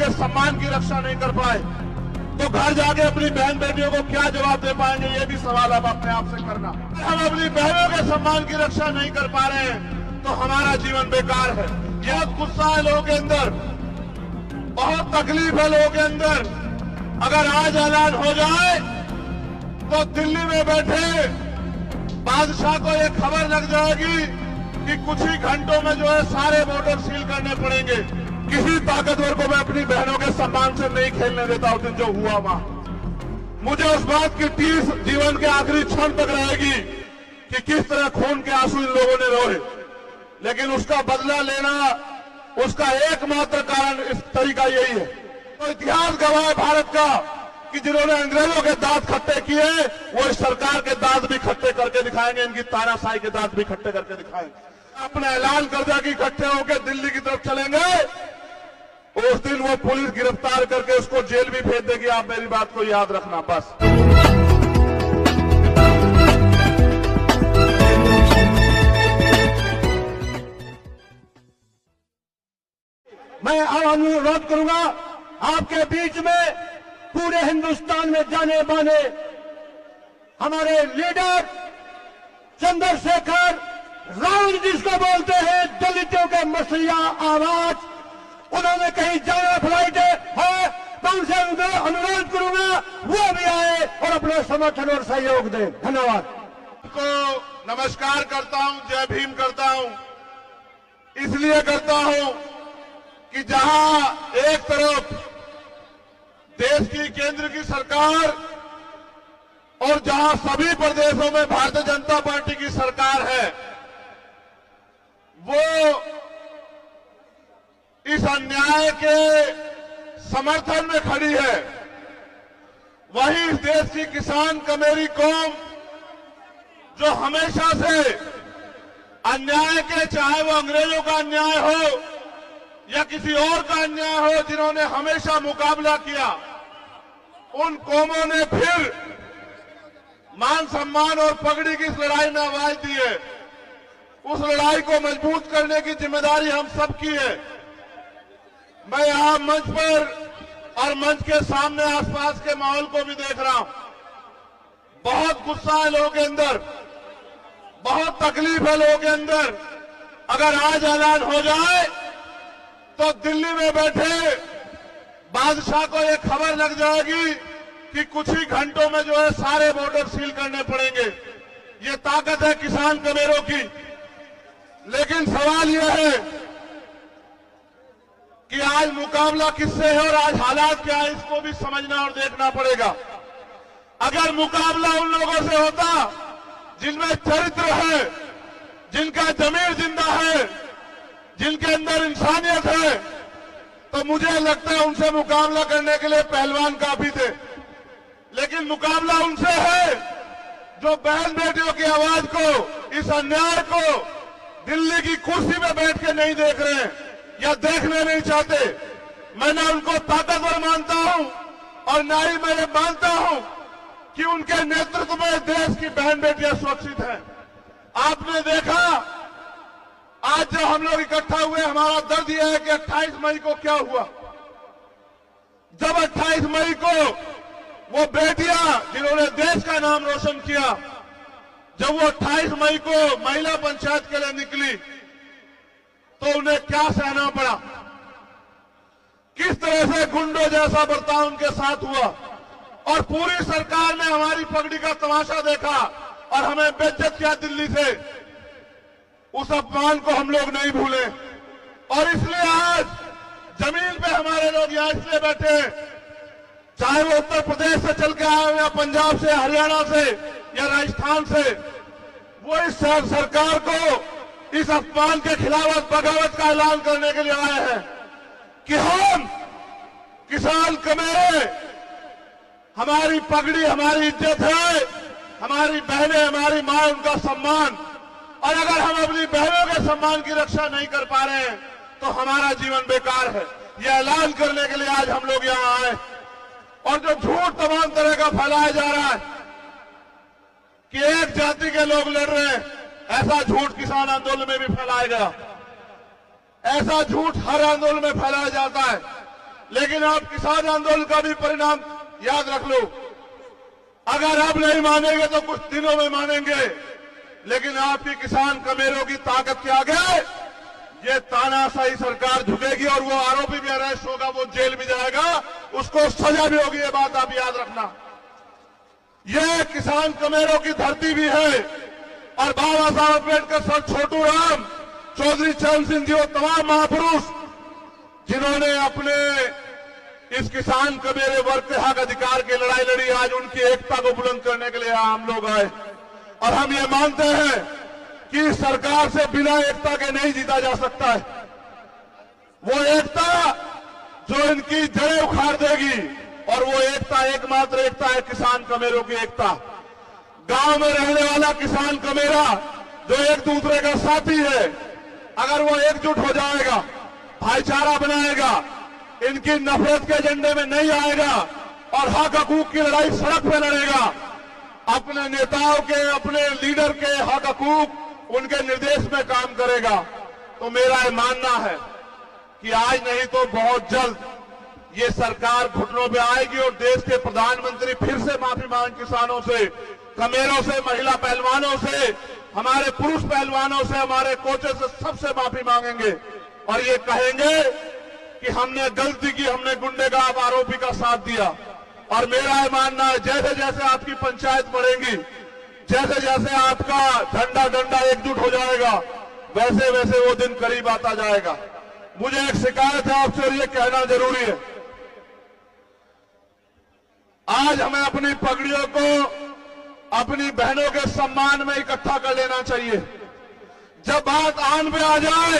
के सम्मान की रक्षा नहीं कर पाए तो घर जाके अपनी बहन बेटियों को क्या जवाब दे पाएंगे, ये भी सवाल अब अपने आप से करना। हम अपनी बहनों के सम्मान की रक्षा नहीं कर पा रहे हैं तो हमारा जीवन बेकार है। बहुत गुस्सा है लोगों के अंदर, बहुत तकलीफ है लोगों के अंदर। अगर आज ऐलान हो जाए तो दिल्ली में बैठे बादशाह को ये खबर लग जाएगी कि कुछ ही घंटों में जो है सारे बॉर्डर सील करने पड़ेंगे। किसी ताकतवर को मैं अपनी बहनों के सम्मान से नहीं खेलने देता। उस दिन जो हुआ वहां मुझे उस बात की टीस जीवन के आखिरी क्षण तक रहेगी कि किस तरह खून के आंसू इन लोगों ने रोए, लेकिन उसका बदला लेना उसका एकमात्र कारण इस तरीका यही है। तो इतिहास गवाह है भारत का कि जिन्होंने अंग्रेजों के दांत खट्टे किए वो इस सरकार के दांत भी खट्टे करके दिखाएंगे, इनकी तानाशाही के दांत भी खट्टे करके दिखाएंगे। अपना ऐलान कर दिया कि इकट्ठे होकर दिल्ली की तरफ चलेंगे, उस दिन वो पुलिस गिरफ्तार करके उसको जेल भी भेज देगी। आप मेरी बात को याद रखना बस। मैं अब अनुरोध करूंगा आपके बीच में पूरे हिंदुस्तान में जाने माने हमारे लीडर चंद्रशेखर राव जिसको बोलते हैं दलितों के मसलिया आवाज, उन्होंने कहीं जाना फ्लाइट है, मैं उनसे अनुरोध करूंगा वो भी आए और अपना समर्थन और सहयोग दें। धन्यवाद। को नमस्कार करता हूं, जय भीम करता हूं। इसलिए करता हूं कि जहां एक तरफ देश की केंद्र की सरकार और जहां सभी प्रदेशों में भारतीय जनता पार्टी की सरकार है, वो इस अन्याय के समर्थन में खड़ी है, वहीं इस देश की किसान कमेरी कौम जो हमेशा से अन्याय के, चाहे वो अंग्रेजों का अन्याय हो या किसी और का अन्याय हो, जिन्होंने हमेशा मुकाबला किया, उन कौमों ने फिर मान सम्मान और पगड़ी की इस लड़ाई में आवाज दी है। उस लड़ाई को मजबूत करने की जिम्मेदारी हम सबकी है। मैं यहां मंच पर और मंच के सामने आसपास के माहौल को भी देख रहा हूं। बहुत गुस्सा है लोगों के अंदर, बहुत तकलीफ है लोगों के अंदर। अगर आज ऐलान हो जाए तो दिल्ली में बैठे बादशाह को ये खबर लग जाएगी कि कुछ ही घंटों में जो है सारे बॉर्डर सील करने पड़ेंगे। ये ताकत है किसान कमेरों की। लेकिन सवाल यह है कि आज मुकाबला किससे है और आज हालात क्या है, इसको भी समझना और देखना पड़ेगा। अगर मुकाबला उन लोगों से होता जिनमें चरित्र है, जिनका जमीर जिंदा है, जिनके अंदर इंसानियत है, तो मुझे लगता है उनसे मुकाबला करने के लिए पहलवान काफी थे। लेकिन मुकाबला उनसे है जो बहन बेटियों की आवाज को, इस अन्याय को दिल्ली की कुर्सी में बैठ के नहीं देख रहे हैं या देखने नहीं चाहते। मैं न उनको ताकतवर मानता हूं और न ही मैं मानता हूं कि उनके नेतृत्व में देश की बहन बेटियां सुरक्षित हैं। आपने देखा आज जब हम लोग इकट्ठा हुए, हमारा दर्द यह है कि 28 मई को क्या हुआ। जब 28 मई को वो बेटियां जिन्होंने देश का नाम रोशन किया, जब वो 28 मई को महिला पंचायत के लिए निकली तो उन्हें क्या सहना पड़ा, किस तरह से गुंडों जैसा बर्ताव उनके साथ हुआ। और पूरी सरकार ने हमारी पगड़ी का तमाशा देखा और हमें बेइज्जत किया दिल्ली से। उस अपमान को हम लोग नहीं भूले और इसलिए आज जमीन पे हमारे लोग यहां इसलिए बैठे हैं, चाहे वो उत्तर प्रदेश से चल के आए हो या पंजाब से, हरियाणा से या राजस्थान से, वो इस सरकार को इस अपमान के खिलाफ बगावत का ऐलान करने के लिए आए हैं कि हम किसान कमेरे, हमारी पगड़ी हमारी इज्जत है, हमारी बहनें, हमारी मां, उनका सम्मान। और अगर हम अपनी बहनों के सम्मान की रक्षा नहीं कर पा रहे हैं तो हमारा जीवन बेकार है। यह ऐलान करने के लिए आज हम लोग यहां आए। और जो झूठ तमाम तरह का फैलाया जा रहा है कि एक जाति के लोग लड़ रहे हैं, ऐसा झूठ किसान आंदोलन में भी फैलाया गया। ऐसा झूठ हर आंदोलन में फैलाया जाता है। लेकिन आप किसान आंदोलन का भी परिणाम याद रख लो। अगर आप नहीं मानेंगे तो कुछ दिनों में मानेंगे, लेकिन आपकी किसान कमेरों की ताकत के आगे ये तानाशाही सरकार झुकेगी और वो आरोपी भी अरेस्ट होगा, वो जेल भी जाएगा, उसको सजा भी होगी। ये बात आप याद रखना। ये किसान कमेरों की धरती भी है और बाबा साहब अम्बेडकर, सर छोटू राम, चौधरी चरण सिंह जी, वो तमाम महापुरुष जिन्होंने अपने इस किसान कमेरे वर्ग के हक अधिकार की लड़ाई लड़ी, आज उनकी एकता को बुलंद करने के लिए हम लोग आए। और हम ये मानते हैं कि सरकार से बिना एकता के नहीं जीता जा सकता है। वो एकता जो इनकी जड़ें उखाड़ देगी, और वो एकता एकमात्र एकता है किसान कमेरों की एकता। गांव में रहने वाला किसान कमेरा जो एक दूसरे का साथी है, अगर वो एकजुट हो जाएगा, भाईचारा बनाएगा, इनकी नफरत के एजेंडे में नहीं आएगा और हक हकूक की लड़ाई सड़क पे लड़ेगा, अपने नेताओं के, अपने लीडर के हक हकूक उनके निर्देश में काम करेगा, तो मेरा ये मानना है कि आज नहीं तो बहुत जल्द ये सरकार घुटनों पे आएगी और देश के प्रधानमंत्री फिर से माफी मांग किसानों से, कमेरों से, महिला पहलवानों से, हमारे पुरुष पहलवानों से, हमारे कोचों से, सबसे माफी मांगेंगे और ये कहेंगे कि हमने गलती की, हमने गुंडेगार आरोपी का साथ दिया। और मेरा ये मानना है जैसे जैसे आपकी पंचायत बढ़ेगी, जैसे जैसे आपका झंडा डंडा एकजुट हो जाएगा, वैसे वैसे वो दिन करीब आता जाएगा। मुझे एक शिकायत है आपसे और ये कहना जरूरी है, आज हमें अपनी पगड़ियों को अपनी बहनों के सम्मान में इकट्ठा कर लेना चाहिए। जब बात आन पे आ जाए,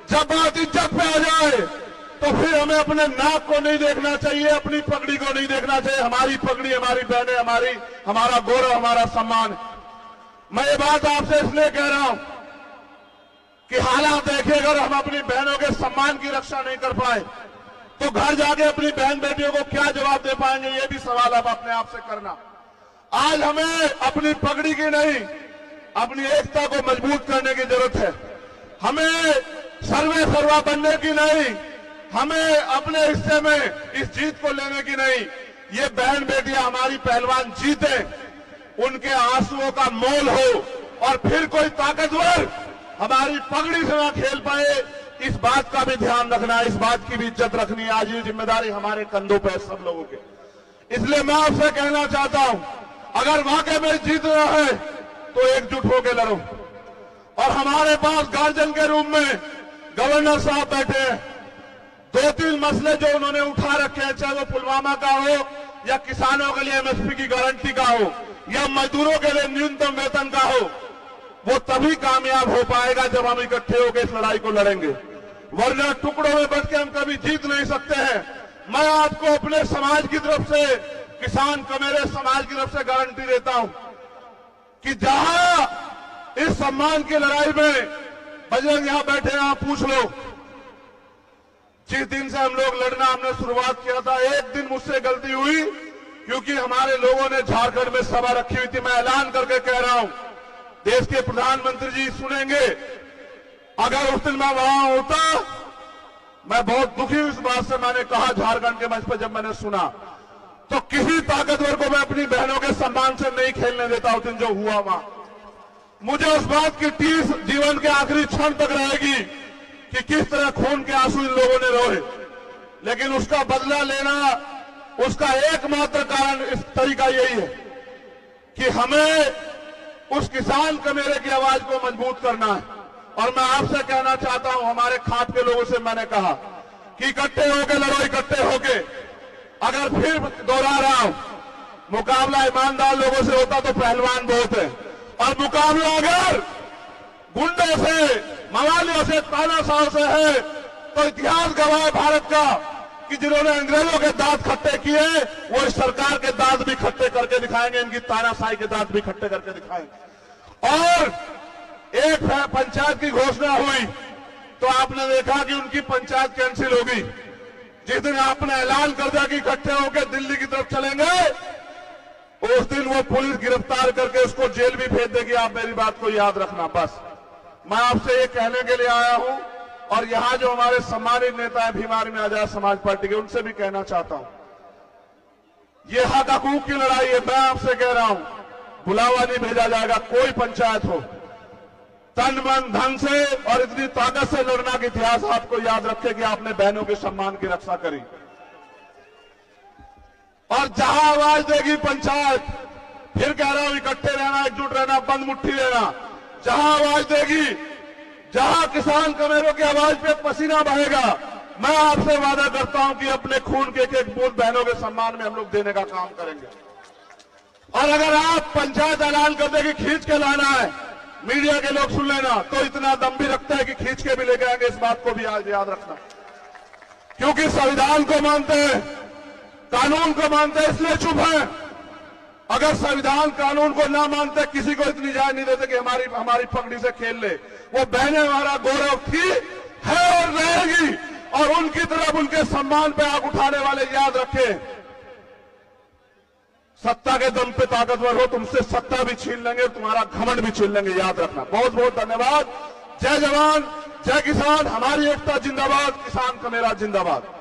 जब बात इज्जत पे आ जाए, तो फिर हमें अपने नाक को नहीं देखना चाहिए, अपनी पगड़ी को नहीं देखना चाहिए। हमारी पगड़ी, हमारी बहनें, हमारा गौरव, हमारा सम्मान। मैं ये बात आपसे इसलिए कह रहा हूं कि हालात देखे, अगर हम अपनी बहनों के सम्मान की रक्षा नहीं कर पाए तो घर जाके अपनी बहन बेटियों को क्या जवाब दे पाएंगे, ये भी सवाल आप अपने आप से करना। आज हमें अपनी पगड़ी की नहीं, अपनी एकता को मजबूत करने की जरूरत है। हमें सर्वे सर्वा बनने की नहीं, हमें अपने हिस्से में इस जीत को लेने की नहीं। ये बहन बेटियां हमारी पहलवान जीते, उनके आंसुओं का मोल हो और फिर कोई ताकतवर हमारी पगड़ी से ना खेल पाए, इस बात का भी ध्यान रखना है, इस बात की भी इज्जत रखनी है। आज ये जिम्मेदारी हमारे कंधों पर है सब लोगों के। इसलिए मैं आपसे कहना चाहता हूं, अगर वाकई में जीतना है तो एकजुट होकर लड़ो। और हमारे पास गार्जियन के रूप में गवर्नर साहब बैठे हैं, 2-3 मसले जो उन्होंने उठा रखे हैं, चाहे वो पुलवामा का हो या किसानों के लिए एमएसपी की गारंटी का हो या मजदूरों के लिए न्यूनतम वेतन का हो, वो तभी कामयाब हो पाएगा जब हम इकट्ठे होकर इस लड़ाई को लड़ेंगे, वरना टुकड़ों में बट के हम कभी जीत नहीं सकते हैं। मैं आपको अपने समाज की तरफ से, किसान कमेरे समाज की तरफ से गारंटी देता हूं कि जहां इस सम्मान की लड़ाई में बजरंग यहां बैठे हैं, आप पूछ लो, जिस दिन से हम लोग लड़ना हमने शुरुआत किया था, एक दिन मुझसे गलती हुई क्योंकि हमारे लोगों ने झारखंड में सभा रखी हुई थी। मैं ऐलान करके कह रहा हूं, देश के प्रधानमंत्री जी सुनेंगे, अगर उस दिन मैं वहां होता, मैं बहुत दुखी हूं इस बात से। मैंने कहा झारखंड के मंच पर जब मैंने सुना, तो किसी ताकतवर को मैं अपनी बहनों के सम्मान से नहीं खेलने देता। उस दिन जो हुआ वहां, मुझे उस बात की टीस जीवन के आखिरी क्षण तक रहेगी कि किस तरह खून के आंसू इन लोगों ने रोए, लेकिन उसका बदला लेना, उसका एकमात्र कारण इस तरीका यही है कि हमें उस किसान कमेरे की आवाज को मजबूत करना है। और मैं आपसे कहना चाहता हूं, हमारे खाप के लोगों से मैंने कहा कि इकट्ठे होके लड़ो, इकट्ठे होके। अगर फिर दोहरा रहा हूं, मुकाबला ईमानदार लोगों से होता तो पहलवान बहुत है, और मुकाबला अगर गुंडों से, मवालियों से, तानाशाहों से है, तो इतिहास गवाह है भारत का कि जिन्होंने अंग्रेजों के दांत खट्टे किए, वो इस सरकार के दांत भी खट्टे करके दिखाएंगे, इनकी तानाशाही के दांत भी खट्टे करके दिखाएंगे। और एक पंचायत की घोषणा हुई तो आपने देखा कि उनकी पंचायत कैंसिल होगी। जिस दिन आपने ऐलान कर दिया कि इकट्ठे होकर दिल्ली की तरफ चलेंगे, उस दिन वो पुलिस गिरफ्तार करके उसको जेल भी भेज देगी। आप मेरी बात को याद रखना। बस मैं आपसे ये कहने के लिए आया हूं और यहां जो हमारे सम्मानित नेता हैं भीम आर्मी आजाद समाज पार्टी के, उनसे भी कहना चाहता हूं, ये हक हकूक की लड़ाई है। मैं आपसे कह रहा हूं, बुलावा नहीं भेजा जाएगा, कोई पंचायत हो, तन मन धन से और इतनी ताकत से लड़ना कि इतिहास आपको याद रखे कि आपने बहनों के सम्मान की रक्षा करी। और जहां आवाज देगी पंचायत, फिर कह रहा हूं, इकट्ठे रहना, एकजुट रहना, बंद मुट्ठी रहना। जहां आवाज देगी, जहां किसान कमेरों की आवाज पे पसीना बहेगा, मैं आपसे वादा करता हूं कि अपने खून के एक बूंद बहनों के सम्मान में हम लोग देने का काम करेंगे। और अगर आप पंचायत ऐलान कर दे कि खींच के लाना है, मीडिया के लोग सुन लेना, तो इतना दम भी रखते हैं कि खींच के भी लेके आएंगे, इस बात को भी आज याद रखना। क्योंकि संविधान को मानते हैं, कानून को मानते हैं, इसलिए चुप हैं। अगर संविधान कानून को ना मानते, किसी को इतनी इजाजत नहीं देते कि हमारी पगड़ी से खेल ले। वो बहनें हमारा गौरव थी, है और रहेगी। और उनकी तरफ, उनके सम्मान पे आग उठाने वाले याद रखें, सत्ता के दम पे ताकतवर हो, तुमसे सत्ता भी छीन लेंगे और तुम्हारा घमंड भी छीन लेंगे, याद रखना। बहुत बहुत धन्यवाद। जय जवान, जय किसान, हमारी एकता जिंदाबाद, किसान का मेरा जिंदाबाद।